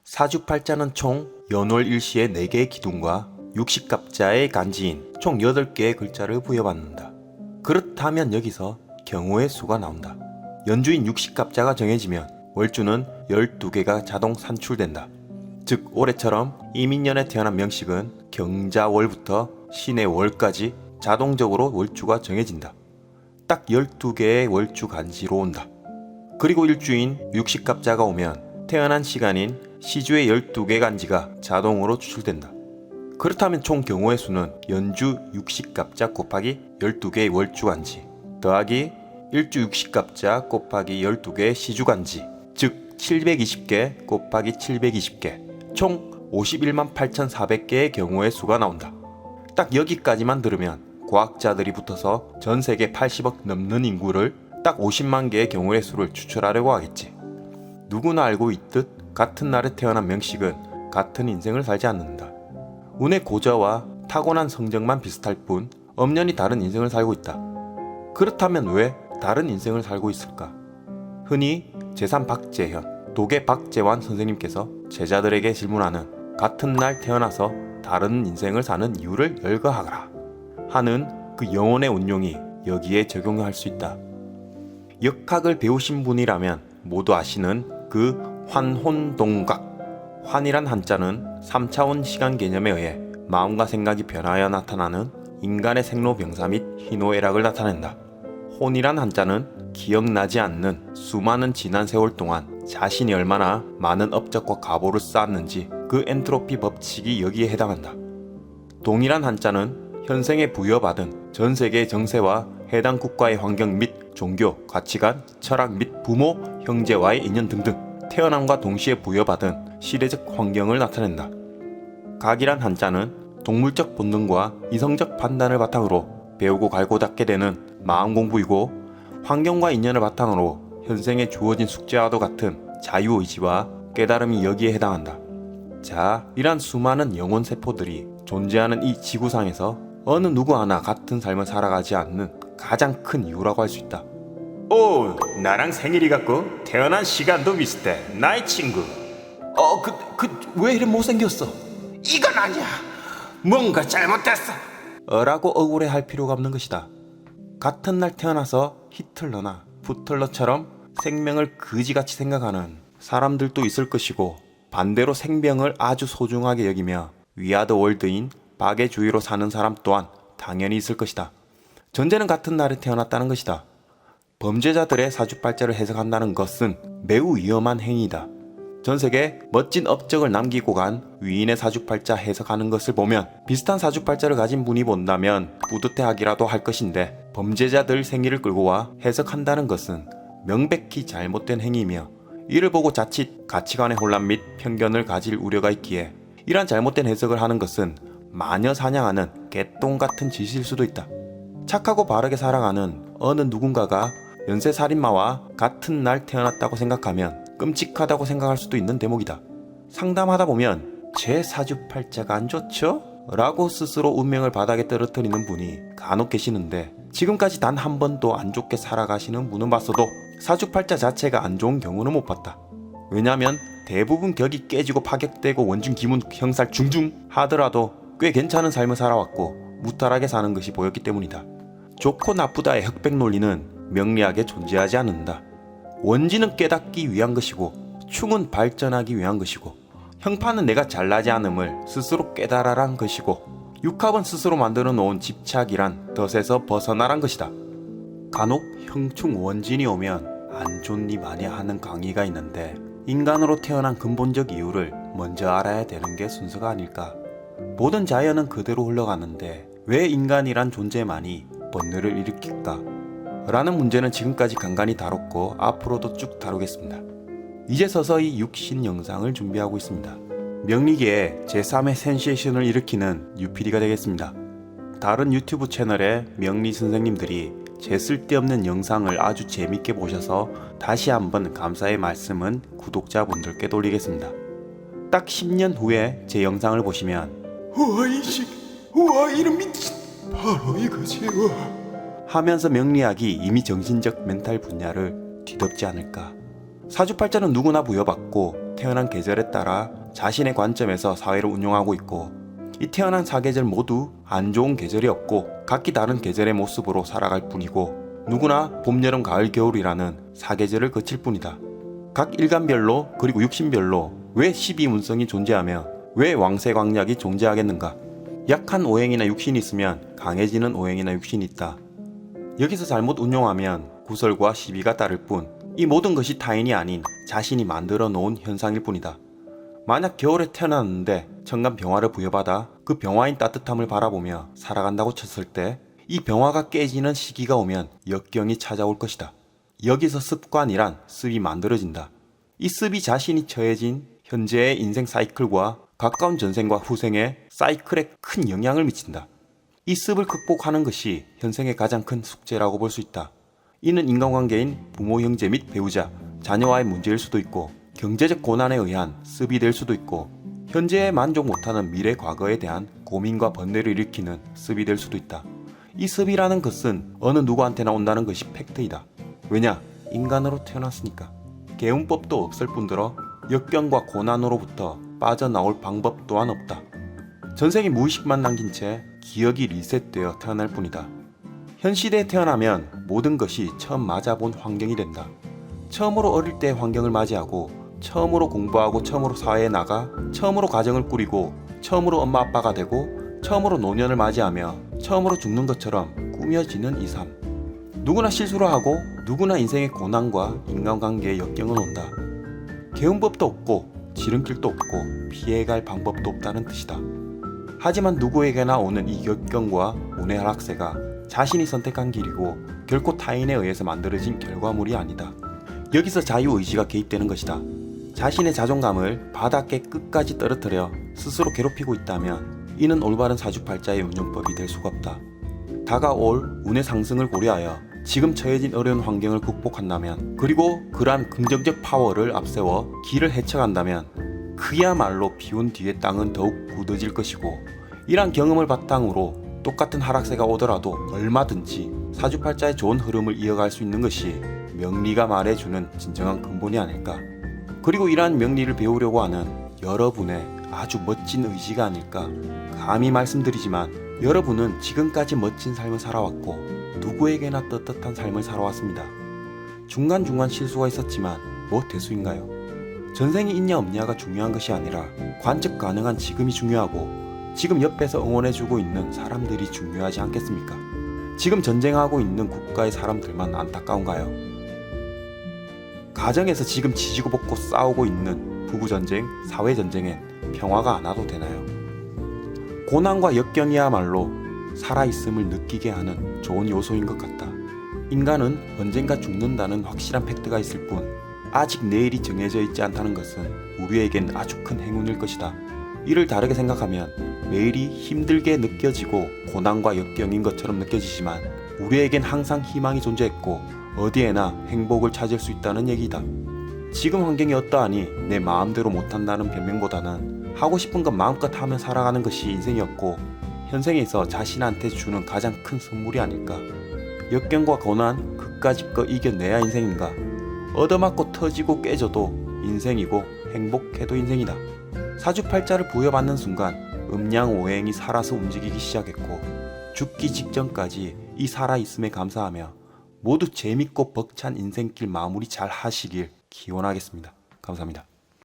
사주팔자는 총 연월 일시의 4개의 기둥과 60갑자의 간지인 총 8개의 글자를 부여받는다. 그렇다면 여기서 경우의 수가 나온다. 연주인 60갑자가 정해지면 월주는 12개가 자동 산출된다. 즉 올해처럼 이민년에 태어난 명식은 경자월부터 신의 월까지 자동적으로 월주가 정해진다. 딱 12개의 월주 간지로 온다. 그리고 일주인 60갑자가 오면 태어난 시간인 시주의 12개 간지가 자동으로 추출된다. 그렇다면 총 경우의 수는 연주 60갑자 곱하기 12개의 월주 간지 더하기 일주 60갑자 곱하기 12개의 시주 간지, 즉 720개 곱하기 720개, 총 51만 8,400개의 경우의 수가 나온다. 딱 여기까지만 들으면 과학자들이 붙어서 전 세계 80억 넘는 인구를 딱 50만 개의 경우의 수를 추출하려고 하겠지. 누구나 알고 있듯 같은 날에 태어난 명식은 같은 인생을 살지 않는다. 운의 고저와 타고난 성적만 비슷할 뿐 엄연히 다른 인생을 살고 있다. 그렇다면 왜 다른 인생을 살고 있을까? 흔히 제3 박재현, 도계 박재환 선생님께서 제자들에게 질문하는 같은 날 태어나서 다른 인생을 사는 이유를 열거하거라 하는 그 영혼의 운용이 여기에 적용할 수 있다. 역학을 배우신 분이라면 모두 아시는 그 환혼동각. 환이란 한자는 3차원 시간 개념에 의해 마음과 생각이 변하여 나타나는 인간의 생로병사 및 희노애락을 나타낸다. 혼이란 한자는 기억나지 않는 수많은 지난 세월 동안 자신이 얼마나 많은 업적과 가보를 쌓았는지 그 엔트로피 법칙이 여기에 해당한다. 동이란 한자는 현생에 부여받은 전 세계의 정세와 해당 국가의 환경 및 종교, 가치관, 철학 및 부모, 형제와의 인연 등등 태어남과 동시에 부여받은 시대적 환경을 나타낸다. 각이란 한자는 동물적 본능과 이성적 판단을 바탕으로 배우고 갈고 닦게 되는 마음 공부이고, 환경과 인연을 바탕으로 현생에 주어진 숙제와도 같은 자유의지와 깨달음이 여기에 해당한다. 자, 이란 수많은 영혼 세포들이 존재하는 이 지구상에서 어느 누구 하나 같은 삶을 살아가지 않는 가장 큰 이유라고 할 수 있다. 오, 나랑 생일이 같고 태어난 시간도 비슷해. 나의 친구. 왜 이래 못생겼어? 이건 아니야. 뭔가 잘못됐어. 라고 억울해할 필요가 없는 것이다. 같은 날 태어나서 히틀러나 부틀러처럼 생명을 그지같이 생각하는 사람들도 있을 것이고, 반대로 생명을 아주 소중하게 여기며 위아더 월드인 박의 주위로 사는 사람 또한 당연히 있을 것이다. 전제는 같은 날에 태어났다는 것이다. 범죄자들의 사주팔자를 해석한다는 것은 매우 위험한 행위이다. 전 세계에 멋진 업적을 남기고 간 위인의 사주팔자 해석하는 것을 보면 비슷한 사주팔자를 가진 분이 본다면 뿌듯해하기라도 할 것인데, 범죄자들 생일을 끌고 와 해석한다는 것은 명백히 잘못된 행위이며 이를 보고 자칫 가치관의 혼란 및 편견을 가질 우려가 있기에 이러한 잘못된 해석을 하는 것은 마녀 사냥하는 개똥 같은 짓일 수도 있다. 착하고 바르게 살아가는 어느 누군가가 연쇄살인마와 같은 날 태어났다고 생각하면 끔찍하다고 생각할 수도 있는 대목이다. 상담하다 보면 제 사주팔자가 안 좋죠? 라고 스스로 운명을 바닥에 떨어뜨리는 분이 간혹 계시는데, 지금까지 단 한 번도 안 좋게 살아가시는 분은 봤어도 사주팔자 자체가 안 좋은 경우는 못 봤다. 왜냐하면 대부분 격이 깨지고 파격되고 원중 기문 형살 중중 하더라도 꽤 괜찮은 삶을 살아왔고 무탈하게 사는 것이 보였기 때문이다. 좋고 나쁘다의 흑백 논리는 명리학에 존재하지 않는다. 원지는 깨닫기 위한 것이고 충은 발전하기 위한 것이고, 형파는 내가 잘나지 않음을 스스로 깨달아란 것이고, 육합은 스스로 만들어 놓은 집착이란 덫에서 벗어나란 것이다. 간혹 형충 원진이 오면 안 좋니 마냐 하는 강의가 있는데, 인간으로 태어난 근본적 이유를 먼저 알아야 되는 게 순서가 아닐까. 모든 자연은 그대로 흘러가는데 왜 인간이란 존재만이 번뇌를 일으킬까? 라는 문제는 지금까지 간간히 다뤘고 앞으로도 쭉 다루겠습니다. 이제 서서히 육신 영상을 준비하고 있습니다. 명리계에 제3의 센세이션을 일으키는 유피디가 되겠습니다. 다른 유튜브 채널의 명리 선생님들이 제 쓸데없는 영상을 아주 재밌게 보셔서 다시 한번 감사의 말씀은 구독자분들께 돌리겠습니다. 딱 10년 후에 제 영상을 보시면 우와 이식, 우와 이런 미친 바로 이거지. 하면서 명리학이 이미 정신적 멘탈 분야를 뒤덮지 않을까. 사주팔자는 누구나 부여받고 태어난 계절에 따라 자신의 관점에서 사회를 운용하고 있고, 이 태어난 사계절 모두 안 좋은 계절이 없고 각기 다른 계절의 모습으로 살아갈 뿐이고, 누구나 봄, 여름, 가을, 겨울이라는 사계절을 거칠 뿐이다. 각 일간별로 그리고 육신별로 왜 12운성이 존재하며 왜 왕세광약이 존재하겠는가. 약한 오행이나 육신이 있으면 강해지는 오행이나 육신이 있다. 여기서 잘못 운용하면 구설과 시비가 따를 뿐, 이 모든 것이 타인이 아닌 자신이 만들어 놓은 현상일 뿐이다. 만약 겨울에 태어났는데 천간 병화를 부여받아 그 병화인 따뜻함을 바라보며 살아간다고 쳤을 때, 이 병화가 깨지는 시기가 오면 역경이 찾아올 것이다. 여기서 습관이란 습이 만들어진다. 이 습이 자신이 처해진 현재의 인생 사이클과 가까운 전생과 후생의 사이클에 큰 영향을 미친다. 이 습을 극복하는 것이 현생의 가장 큰 숙제라고 볼 수 있다. 이는 인간관계인 부모, 형제 및 배우자, 자녀와의 문제일 수도 있고, 경제적 고난에 의한 습이 될 수도 있고, 현재에 만족 못하는 미래 과거에 대한 고민과 번뇌를 일으키는 습이 될 수도 있다. 이 습이라는 것은 어느 누구한테나 온다는 것이 팩트이다. 왜냐? 인간으로 태어났으니까. 개운법도 없을 뿐더러 역경과 고난으로부터 빠져나올 방법 또한 없다. 전생에 무의식만 남긴 채 기억이 리셋되어 태어날 뿐이다. 현 시대에 태어나면 모든 것이 처음 맞아본 환경이 된다. 처음으로 어릴 때의 환경을 맞이하고, 처음으로 공부하고, 처음으로 사회에 나가, 처음으로 가정을 꾸리고, 처음으로 엄마 아빠가 되고, 처음으로 노년을 맞이하며 처음으로 죽는 것처럼 꾸며지는 이 삶. 누구나 실수를 하고 누구나 인생의 고난과 인간관계의 역경은 온다. 개운법도 없고 지름길도 없고 피해갈 방법도 없다는 뜻이다. 하지만 누구에게나 오는 이 역경과 운의 하락세가 자신이 선택한 길이고 결코 타인에 의해서 만들어진 결과물이 아니다. 여기서 자유의지가 개입되는 것이다. 자신의 자존감을 바닥에 끝까지 떨어뜨려 스스로 괴롭히고 있다면 이는 올바른 사주팔자의 운용법이 될 수가 없다. 다가올 운의 상승을 고려하여 지금 처해진 어려운 환경을 극복한다면, 그리고 그러한 긍정적 파워를 앞세워 길을 헤쳐간다면 그야말로 비운 뒤의 땅은 더욱 굳어질 것이고, 이러한 경험을 바탕으로 똑같은 하락세가 오더라도 얼마든지 사주팔자의 좋은 흐름을 이어갈 수 있는 것이 명리가 말해주는 진정한 근본이 아닐까. 그리고 이러한 명리를 배우려고 하는 여러분의 아주 멋진 의지가 아닐까. 감히 말씀드리지만 여러분은 지금까지 멋진 삶을 살아왔고 누구에게나 떳떳한 삶을 살아왔습니다. 중간중간 실수가 있었지만 뭐 대수인가요? 전생이 있냐 없냐가 중요한 것이 아니라 관측 가능한 지금이 중요하고, 지금 옆에서 응원해주고 있는 사람들이 중요하지 않겠습니까? 지금 전쟁하고 있는 국가의 사람들만 안타까운가요? 가정에서 지금 지지고 볶고 싸우고 있는 부부전쟁, 사회전쟁엔 평화가 안 와도 되나요? 고난과 역경이야말로 살아있음을 느끼게 하는 좋은 요소인 것 같다. 인간은 언젠가 죽는다는 확실한 팩트가 있을 뿐, 아직 내일이 정해져 있지 않다는 것은 우리에겐 아주 큰 행운일 것이다. 이를 다르게 생각하면 매일이 힘들게 느껴지고 고난과 역경인 것처럼 느껴지지만 우리에겐 항상 희망이 존재했고 어디에나 행복을 찾을 수 있다는 얘기다. 지금 환경이 어떠하니 내 마음대로 못한다는 변명보다는 하고 싶은 것 마음껏 하며 살아가는 것이 인생이었고, 현생에서 자신한테 주는 가장 큰 선물이 아닐까. 역경과 고난 그까짓 거 이겨내야 인생인가. 얻어맞고 터지고 깨져도 인생이고 행복해도 인생이다. 사주팔자를 부여받는 순간 음양오행이 살아서 움직이기 시작했고, 죽기 직전까지 이 살아있음에 감사하며 모두 재밌고 벅찬 인생길 마무리 잘 하시길 기원하겠습니다. 감사합니다.